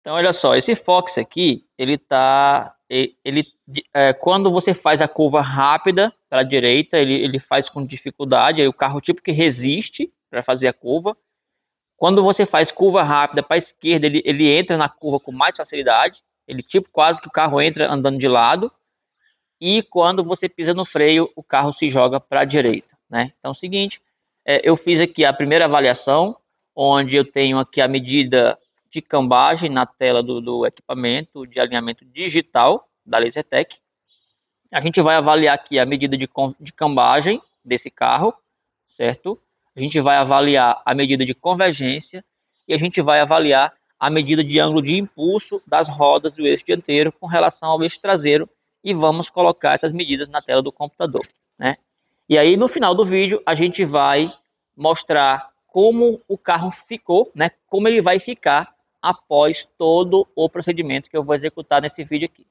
Então, olha só, esse Fox aqui, quando você faz a curva rápida para a direita, ele faz com dificuldade, aí o carro tipo que resiste para fazer a curva. Quando você faz curva rápida para a esquerda, ele entra na curva com mais facilidade, ele tipo quase que o carro entra andando de lado. E quando você pisa no freio, o carro se joga para a direita, né? Então é o seguinte, eu fiz aqui a primeira avaliação, onde eu tenho aqui a medida de cambagem na tela do equipamento de alinhamento digital da LaserTech. A gente vai avaliar aqui a medida de cambagem desse carro, certo? A gente vai avaliar a medida de convergência e a gente vai avaliar a medida de ângulo de impulso das rodas do eixo dianteiro com relação ao eixo traseiro e vamos colocar essas medidas na tela do computador, né? E aí no final do vídeo a gente vai mostrar como o carro ficou, né? Como ele vai ficar após todo o procedimento que eu vou executar nesse vídeo aqui.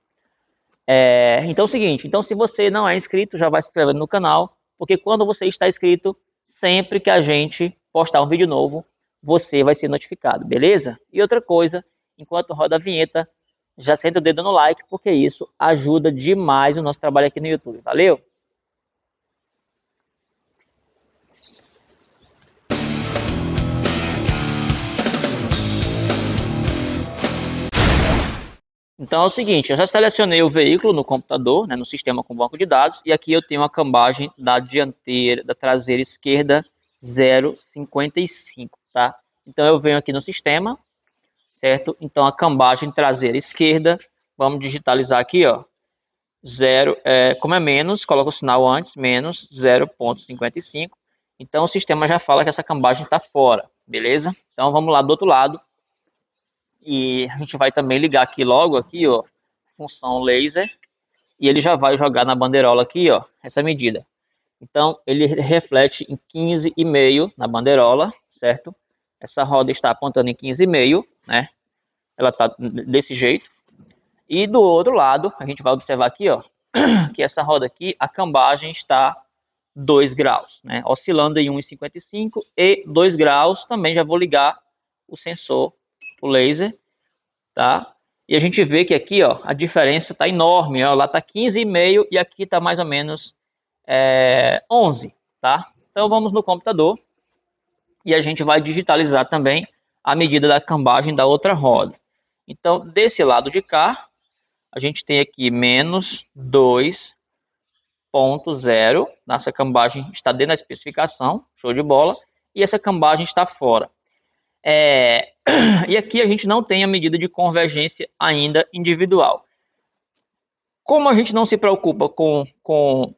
Então é o seguinte, então se você não é inscrito, já vai se inscrevendo no canal, porque quando você está inscrito, sempre que a gente postar um vídeo novo, você vai ser notificado, beleza? E outra coisa, enquanto roda a vinheta, já senta o dedo no like, porque isso ajuda demais o nosso trabalho aqui no YouTube, valeu? Então é o seguinte, eu já selecionei o veículo no computador, né, no sistema com banco de dados, e aqui eu tenho a cambagem da dianteira, da traseira esquerda 0,55, tá? Então eu venho aqui no sistema, certo? Então a cambagem traseira esquerda, vamos digitalizar aqui, ó, como é menos, coloca o sinal antes, menos 0,55. Então o sistema já fala que essa cambagem está fora, beleza? Então vamos lá do outro lado, e a gente vai também ligar aqui logo, aqui, ó, função laser, e ele já vai jogar na bandeirola aqui, ó, essa medida. Então, ele reflete em 15,5 na bandeirola, certo? Essa roda está apontando em 15,5, né? Ela está desse jeito. E do outro lado, a gente vai observar aqui, ó, que essa roda aqui, a cambagem está 2 graus, né? Oscilando em 1,55 e 2 graus. Também já vou ligar o sensor, o laser, tá? E a gente vê que aqui, ó, a diferença está enorme, ó, lá está 15,5 e aqui está mais ou menos 11, tá? Então vamos no computador e a gente vai digitalizar também a medida da cambagem da outra roda. Então, desse lado de cá, a gente tem aqui menos 2,0, nossa cambagem está dentro da especificação, show de bola, e essa cambagem está fora. E aqui a gente não tem a medida de convergência ainda individual. Como a gente não se preocupa com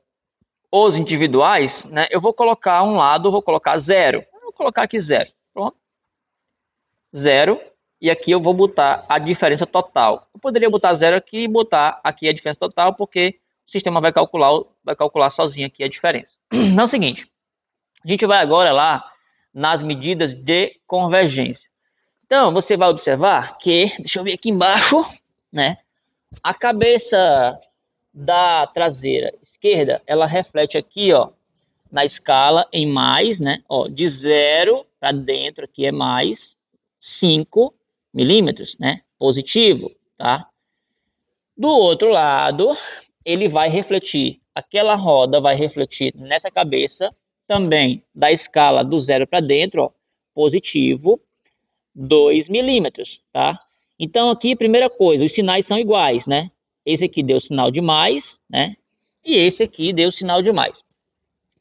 os individuais, né, eu vou colocar um lado, vou colocar 0. Vou colocar aqui 0. Pronto. 0. E aqui eu vou botar a diferença total. Eu poderia botar 0 aqui e botar aqui a diferença total, porque o sistema vai calcular sozinho aqui a diferença. Então é o seguinte, a gente vai agora lá nas medidas de convergência. Então, você vai observar que, deixa eu ver aqui embaixo, né, a cabeça da traseira esquerda, ela reflete aqui, ó, na escala em mais, né, ó, de 0 para dentro aqui é mais 5 milímetros, né, positivo, tá? Do outro lado, ele vai refletir, aquela roda vai refletir nessa cabeça também da escala do 0 para dentro, ó, positivo, 2 milímetros, tá? Então aqui, primeira coisa, os sinais são iguais, né? Esse aqui deu sinal de mais, né? E esse aqui deu sinal de mais.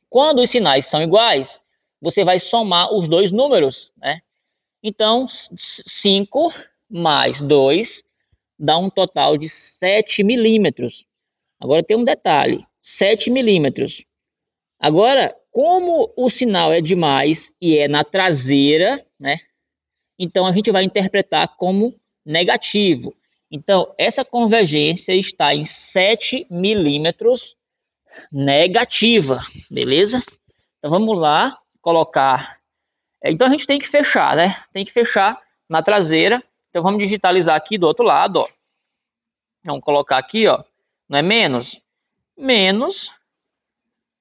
Quando os sinais são iguais, você vai somar os dois números, né? Então, 5 mais 2 dá um total de 7 milímetros. Agora tem um detalhe, 7 milímetros. Agora, como o sinal é de mais e é na traseira, né? Então a gente vai interpretar como negativo. Então, essa convergência está em 7 milímetros negativa, beleza? Então vamos lá colocar. Então a gente tem que fechar, né? Tem que fechar na traseira. Então vamos digitalizar aqui do outro lado, ó. Vamos colocar aqui, ó. Não é menos? Menos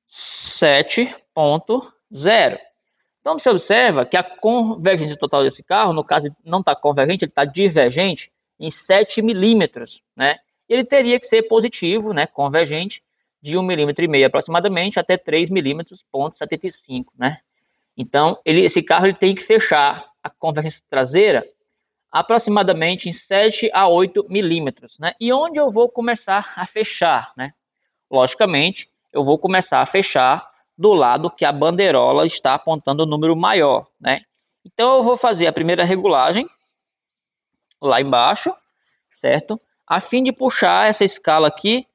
7,0. Então você observa que a convergência total desse carro, no caso não está convergente, ele está divergente. em 7 milímetros, né? Ele teria que ser positivo, né, convergente, de 1,5 milímetro aproximadamente até 3 milímetros, ponto 75, né? Então, esse carro ele tem que fechar a convergência traseira aproximadamente em 7 a 8 milímetros, né? E onde eu vou começar a fechar, né? Logicamente, eu vou começar a fechar do lado que a bandeirola está apontando o número maior, né? Então, eu vou fazer a primeira regulagem lá embaixo, certo? A fim de puxar essa escala aqui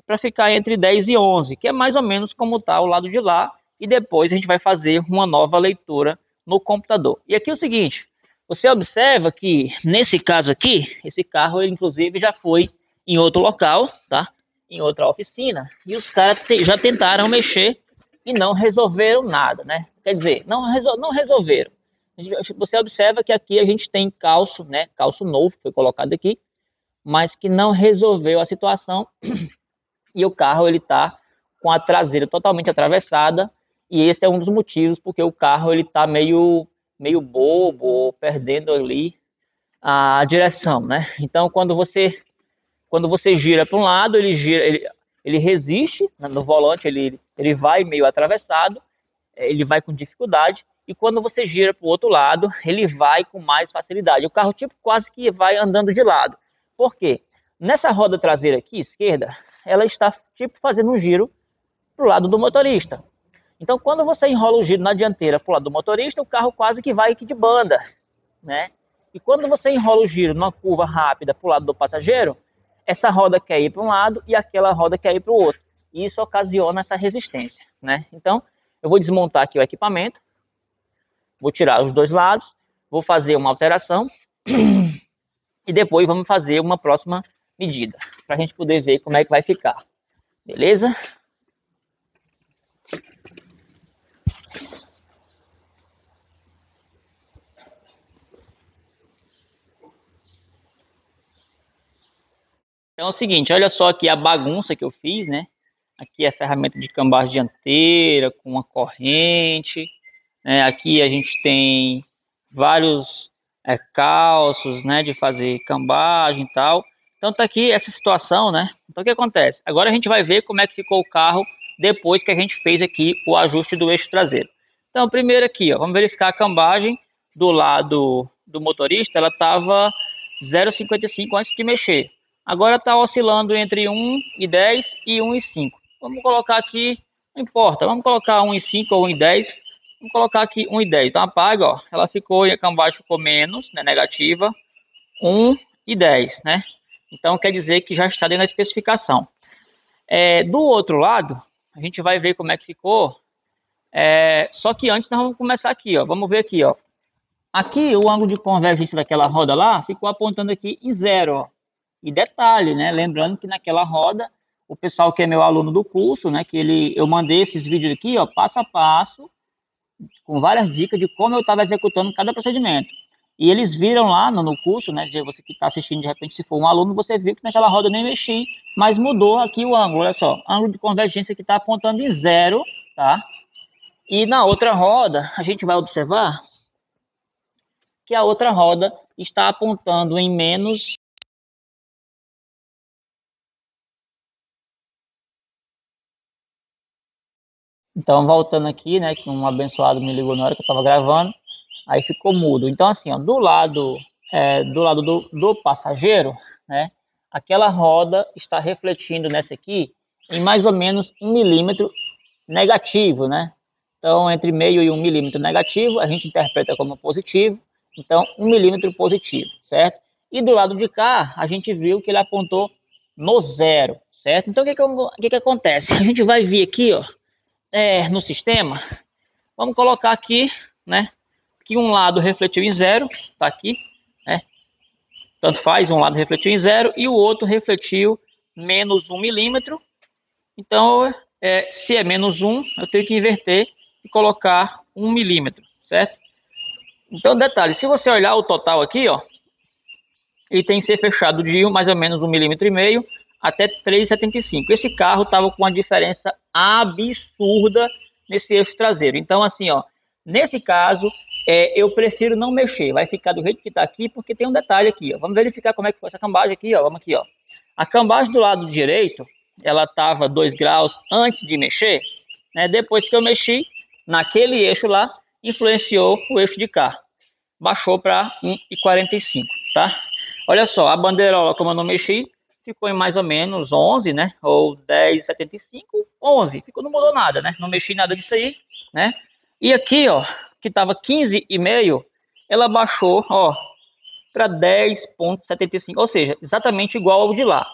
para ficar entre 10 e 11, que é mais ou menos como está o lado de lá, e depois a gente vai fazer uma nova leitura no computador. E aqui é o seguinte, você observa que nesse caso aqui, esse carro ele, inclusive já foi em outro local, tá? Em outra oficina, e os caras já tentaram mexer e não resolveram nada, né? Quer dizer, não resolveram. Você observa que aqui a gente tem calço, né? Calço novo que foi colocado aqui, mas que não resolveu a situação e o carro ele está com a traseira totalmente atravessada e esse é um dos motivos porque o carro ele está meio bobo, perdendo ali a direção, né? Então quando você gira para um lado, ele resiste no volante, ele vai meio atravessado, ele vai com dificuldade, e quando você gira para o outro lado, ele vai com mais facilidade. O carro tipo quase que vai andando de lado. Por quê? Nessa roda traseira aqui, esquerda, ela está tipo fazendo um giro para o lado do motorista. Então, quando você enrola o giro na dianteira para o lado do motorista, o carro quase que vai aqui de banda, né? E quando você enrola o giro numa curva rápida para o lado do passageiro, essa roda quer ir para um lado e aquela roda quer ir para o outro. E isso ocasiona essa resistência, né? Então, eu vou desmontar aqui o equipamento, vou tirar os dois lados, vou fazer uma alteração e depois vamos fazer uma próxima medida, para a gente poder ver como é que vai ficar. Beleza? Então é o seguinte, olha só aqui a bagunça que eu fiz, né? Aqui é a ferramenta de cambagem dianteira com uma corrente, né? Aqui a gente tem vários calços, né? De fazer cambagem e tal. Então tá aqui essa situação, né? Então o que acontece? Agora a gente vai ver como é que ficou o carro depois que a gente fez aqui o ajuste do eixo traseiro. Então primeiro aqui, ó, vamos verificar a cambagem do lado do motorista, ela estava 0,55 antes de mexer. Agora está oscilando entre 1,10 e 1,5. Vamos colocar aqui, não importa, vamos colocar 1,5 ou 1,10. Vamos colocar aqui 1,10. Então apaga, ó, ela ficou, a cambagem ficou menos, né, negativa, 1,10, né? Então quer dizer que já está dentro da especificação. Do outro lado, a gente vai ver como é que ficou. Só que antes nós vamos começar aqui, ó. Vamos ver aqui, ó. Aqui o ângulo de convergência daquela roda lá ficou apontando aqui em 0, ó. E detalhe, né? Lembrando que naquela roda, o pessoal que é meu aluno do curso, né? Eu mandei esses vídeos aqui, ó, passo a passo, com várias dicas de como eu estava executando cada procedimento. E eles viram lá no curso, né? Você que está assistindo, de repente, se for um aluno, você viu que naquela roda eu nem mexi, mas mudou aqui o ângulo, olha só. Ângulo de convergência que está apontando em 0, tá? E na outra roda, a gente vai observar que a outra roda está apontando em menos. Então, voltando aqui, né, que um abençoado me ligou na hora que eu estava gravando, aí ficou mudo. Então, assim, ó, do lado do passageiro, né, aquela roda está refletindo nessa aqui em mais ou menos 1 milímetro negativo, né? Então, entre meio e 1 milímetro negativo, a gente interpreta como positivo. Então, 1 milímetro positivo, certo? E do lado de cá, a gente viu que ele apontou no 0, certo? Então, o que acontece? A gente vai vir aqui, ó, no sistema, vamos colocar aqui, né, que um lado refletiu em 0, tá aqui, né, tanto faz, um lado refletiu em 0 e o outro refletiu menos 1 milímetro, então, se é menos 1, eu tenho que inverter e colocar 1 milímetro, certo? Então, detalhe, se você olhar o total aqui, ó, ele tem que ser fechado de mais ou menos 1,5 milímetro até 3,75. Esse carro estava com uma diferença absurda nesse eixo traseiro. Então, assim, ó, nesse caso, eu prefiro não mexer, vai ficar do jeito que está aqui, porque tem um detalhe aqui, ó. Vamos verificar como é que foi essa cambagem aqui, ó. Vamos aqui, ó. A cambagem do lado direito, ela estava 2 graus antes de mexer, né? Depois que eu mexi, naquele eixo lá, influenciou o eixo de cá. Baixou para 1,45, tá? Olha só, a bandeirola, como eu não mexi, ficou em mais ou menos 11, né? Ou 10,75, 11. Ficou, não mudou nada, né? Não mexi nada disso aí, né? E aqui, ó, que estava 15,5, ela baixou, ó, para 10,75, ou seja, exatamente igual ao de lá.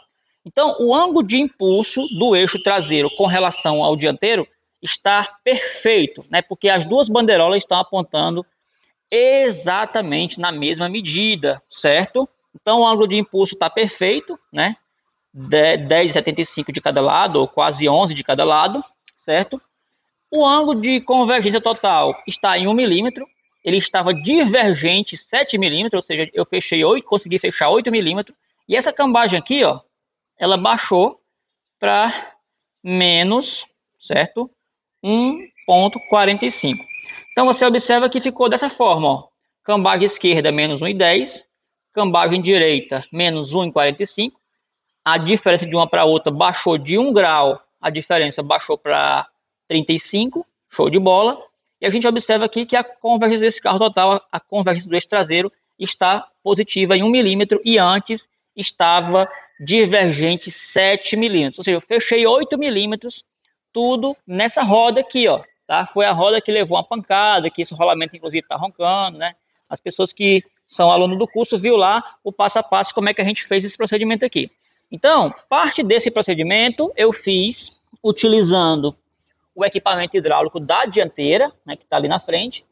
Então, o ângulo de impulso do eixo traseiro com relação ao dianteiro está perfeito, né? Porque as duas bandeirolas estão apontando exatamente na mesma medida, certo? Então, o ângulo de impulso está perfeito, né? 10,75 de cada lado, ou quase 11 de cada lado, certo? O ângulo de convergência total está em 1 milímetro, ele estava divergente 7 milímetros, ou seja, eu fechei 8, consegui fechar 8 milímetros, e essa cambagem aqui, ó, ela baixou para menos, certo? 1,45. Então você observa que ficou dessa forma, ó. Cambagem esquerda menos 1,10, cambagem direita menos 1,45. A diferença de uma para outra baixou de 1 grau, a diferença baixou para 35, show de bola. E a gente observa aqui que a convergência desse carro total, a convergência do eixo traseiro, está positiva em 1 milímetro e antes estava divergente 7 milímetros. Ou seja, eu fechei 8 milímetros, tudo nessa roda aqui, ó. Tá? Foi a roda que levou uma pancada, que esse rolamento inclusive está roncando, né? As pessoas que são alunos do curso viu lá o passo a passo como é que a gente fez esse procedimento aqui. Então, parte desse procedimento eu fiz utilizando o equipamento hidráulico da dianteira, né, que está ali na frente,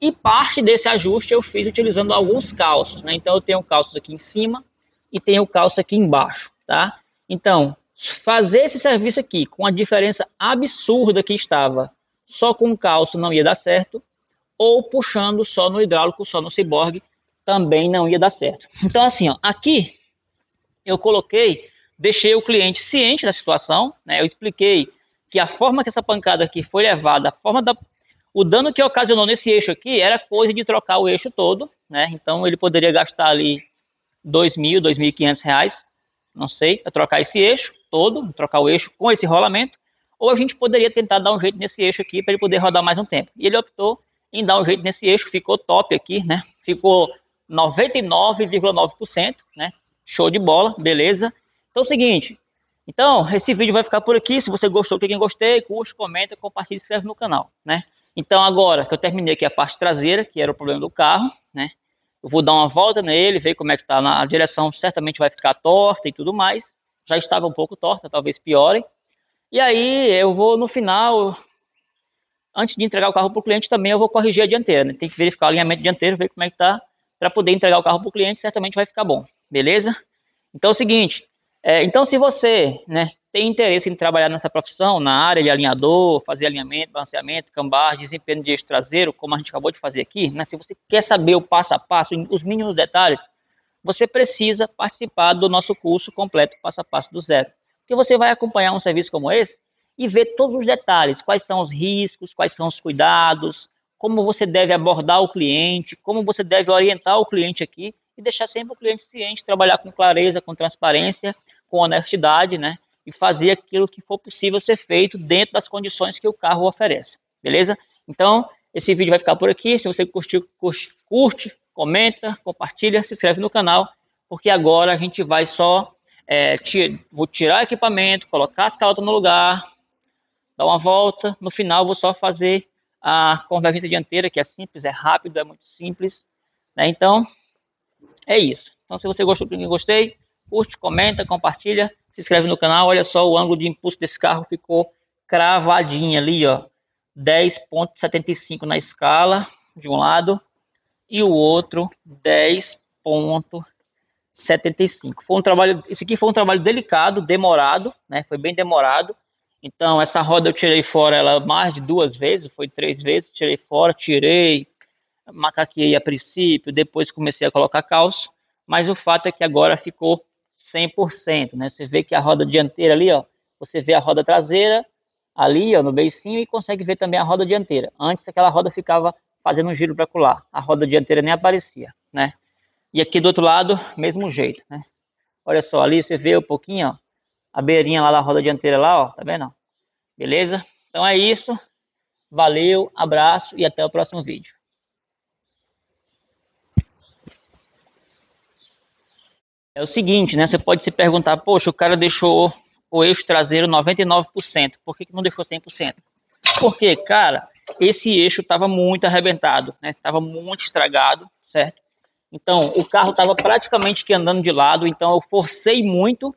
e parte desse ajuste eu fiz utilizando alguns calços, né? Então eu tenho calços aqui em cima e tenho calço aqui embaixo, tá? Então, fazer esse serviço aqui com a diferença absurda que estava, só com o calço não ia dar certo, ou puxando só no hidráulico, só no ciborgue, também não ia dar certo. Então assim, ó, aqui eu coloquei, deixei o cliente ciente da situação, né? Eu expliquei que a forma que essa pancada aqui foi levada, a forma da, o dano que ocasionou nesse eixo aqui era coisa de trocar o eixo todo, né? Então ele poderia gastar ali R$ 2.000, R$ 2.500, não sei, para trocar esse eixo todo, trocar o eixo com esse rolamento, ou a gente poderia tentar dar um jeito nesse eixo aqui para ele poder rodar mais um tempo. E ele optou em dar um jeito nesse eixo, ficou top aqui, né? Ficou 99,9%, né? Show de bola, beleza? Então é o seguinte, então esse vídeo vai ficar por aqui. Se você gostou, clique em gostei, curte, comenta, compartilha e se inscreve no canal, né? Então agora que eu terminei aqui a parte traseira, que era o problema do carro, né? Eu vou dar uma volta nele, ver como é que tá na direção, certamente vai ficar torta e tudo mais. Já estava um pouco torta, talvez piore. E aí eu vou no final, antes de entregar o carro para o cliente, também eu vou corrigir a dianteira, né? Tem que verificar o alinhamento dianteiro, ver como é que tá, para poder entregar o carro para o cliente, certamente vai ficar bom, beleza? Então é o seguinte, então se você, né, tem interesse em trabalhar nessa profissão, na área de alinhador, fazer alinhamento, balanceamento, cambagem, desempenho de eixo traseiro, como a gente acabou de fazer aqui, né, se você quer saber o passo a passo, os mínimos detalhes, você precisa participar do nosso curso completo, passo a passo do zero. Porque você vai acompanhar um serviço como esse e ver todos os detalhes, quais são os riscos, quais são os cuidados, como você deve abordar o cliente, como você deve orientar o cliente aqui e deixar sempre o cliente ciente, trabalhar com clareza, com transparência, com honestidade, né? E fazer aquilo que for possível ser feito dentro das condições que o carro oferece, beleza? Então, esse vídeo vai ficar por aqui. Se você curtiu, curte, comenta, compartilha, se inscreve no canal, porque agora a gente vai só, vou tirar o equipamento, colocar as calotas no lugar, dar uma volta, no final vou só fazer a convergência dianteira, que é simples, é rápido, é muito simples, né? Então, é isso. Então, se você gostou, clique em gostei, curte, comenta, compartilha, se inscreve no canal. Olha só, o ângulo de impulso desse carro ficou cravadinho ali, ó, 10,75 na escala de um lado e o outro 10,75. Foi um trabalho, esse aqui foi um trabalho delicado, demorado, né? Foi bem demorado. Então essa roda eu tirei fora ela mais de 2 vezes, foi 3 vezes, tirei fora, tirei, macaqueei a princípio, depois comecei a colocar calço, mas o fato é que agora ficou 100%, né? Você vê que a roda dianteira ali, ó, você vê a roda traseira ali, ó, no beicinho, e consegue ver também a roda dianteira. Antes aquela roda ficava fazendo um giro para colar. A roda dianteira nem aparecia, né? E aqui do outro lado, mesmo jeito, né? Olha só, ali você vê um pouquinho, ó, a beirinha lá da roda dianteira lá, ó, tá vendo? Beleza? Então é isso. Valeu, abraço e até o próximo vídeo. É o seguinte, né? Você pode se perguntar, poxa, o cara deixou o eixo traseiro 99%, por que não deixou 100%? Porque, cara, esse eixo estava muito arrebentado, né? Estava muito estragado, certo? Então, o carro estava praticamente que andando de lado, então eu forcei muito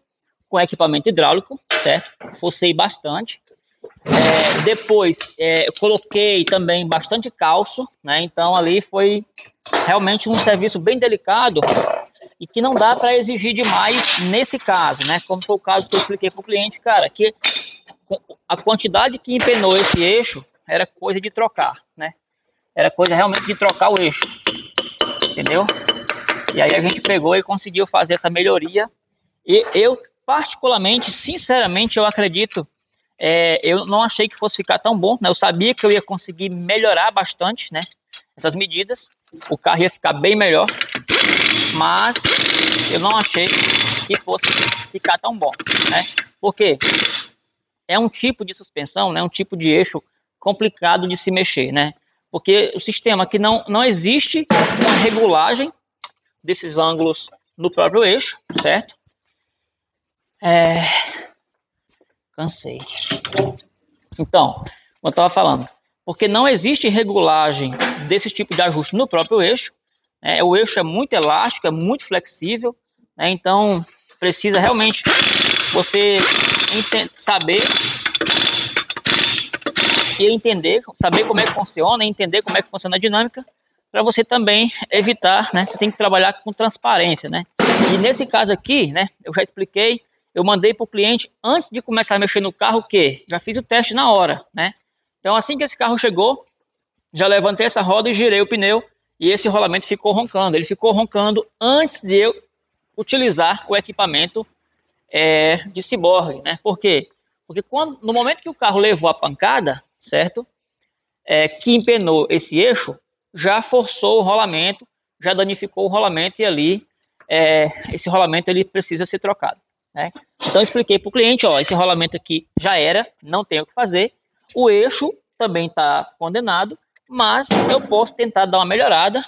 com equipamento hidráulico, certo? Forcei bastante. Depois, eu coloquei também bastante calço, né? Então, ali foi realmente um serviço bem delicado e que não dá para exigir demais nesse caso, né? Como foi o caso que eu expliquei para o cliente, cara, que a quantidade que empenou esse eixo era coisa de trocar, né? Era coisa realmente de trocar o eixo, entendeu? E aí a gente pegou e conseguiu fazer essa melhoria. E eu, particularmente, sinceramente, eu acredito, eu não achei que fosse ficar tão bom, né? Eu sabia que eu ia conseguir melhorar bastante, né? Essas medidas, o carro ia ficar bem melhor, mas eu não achei que fosse ficar tão bom, né? Porque é um tipo de suspensão, né? Um tipo de eixo complicado de se mexer, né? Porque o sistema aqui não existe uma regulagem desses ângulos no próprio eixo, certo? Cansei. Então, como eu estava falando, porque não existe regulagem desse tipo de ajuste no próprio eixo, né? O eixo é muito elástico, é muito flexível, né? Então precisa realmente você saber e entender, saber como é que funciona, entender como é que funciona a dinâmica, para você também evitar, né? Você tem que trabalhar com transparência, né? E nesse caso aqui, né? Eu já expliquei, eu mandei para o cliente antes de começar a mexer no carro o quê? Já fiz o teste na hora, né? Então assim que esse carro chegou, já levantei essa roda e girei o pneu e esse rolamento ficou roncando. Ele ficou roncando antes de eu utilizar o equipamento de ciborgue, né? Por quê? Porque no momento que o carro levou a pancada, certo? Que empenou esse eixo, já forçou o rolamento, já danificou o rolamento e ali esse rolamento ele precisa ser trocado, né? Então eu expliquei para o cliente, ó, esse rolamento aqui já era, não tem o que fazer, o eixo também está condenado, mas eu posso tentar dar uma melhorada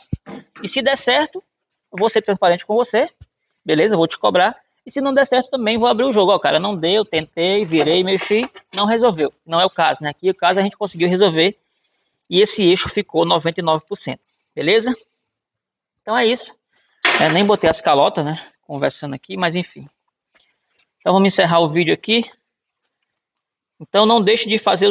e se der certo, eu vou ser transparente com você, beleza? Eu vou te cobrar. E se não der certo também, vou abrir o jogo. Ó, cara, não deu, tentei, virei, mexi, não resolveu. Não é o caso, né? Aqui o caso a gente conseguiu resolver e esse eixo ficou 99%, beleza? Então é isso. Nem botei as calotas, né? Conversando aqui, mas enfim. Então vamos encerrar o vídeo aqui. Então não deixe de fazer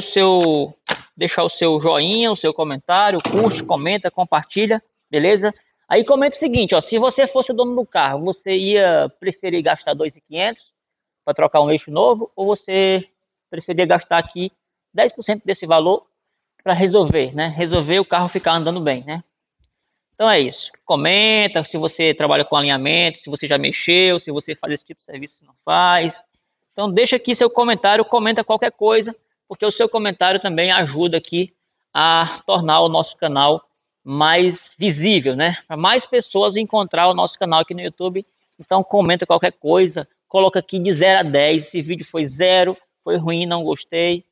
deixar o seu joinha, o seu comentário, curte, comenta, compartilha, beleza? Aí comenta o seguinte, ó, se você fosse o dono do carro, você ia preferir gastar 2.500 para trocar um eixo novo ou você preferia gastar aqui 10% desse valor para resolver, né? Resolver o carro ficar andando bem, né? Então é isso. Comenta se você trabalha com alinhamento, se você já mexeu, se você faz esse tipo de serviço ou não faz. Então deixa aqui seu comentário, comenta qualquer coisa, porque o seu comentário também ajuda aqui a tornar o nosso canal mais visível, né? Para mais pessoas encontrar o nosso canal aqui no YouTube. Então comenta qualquer coisa, coloca aqui de 0 a 10, esse vídeo foi 0, foi ruim, não gostei.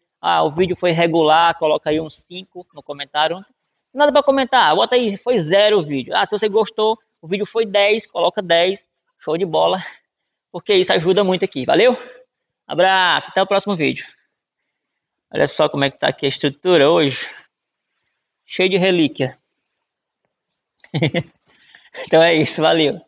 O vídeo foi regular, coloca aí um 5 no comentário. Nada para comentar, bota aí, foi 0 o vídeo. Se você gostou, o vídeo foi 10, coloca 10, show de bola, porque isso ajuda muito aqui, valeu? Abraço, até o próximo vídeo. Olha só como é que tá aqui a estrutura hoje. Cheio de relíquia. Então é isso, valeu.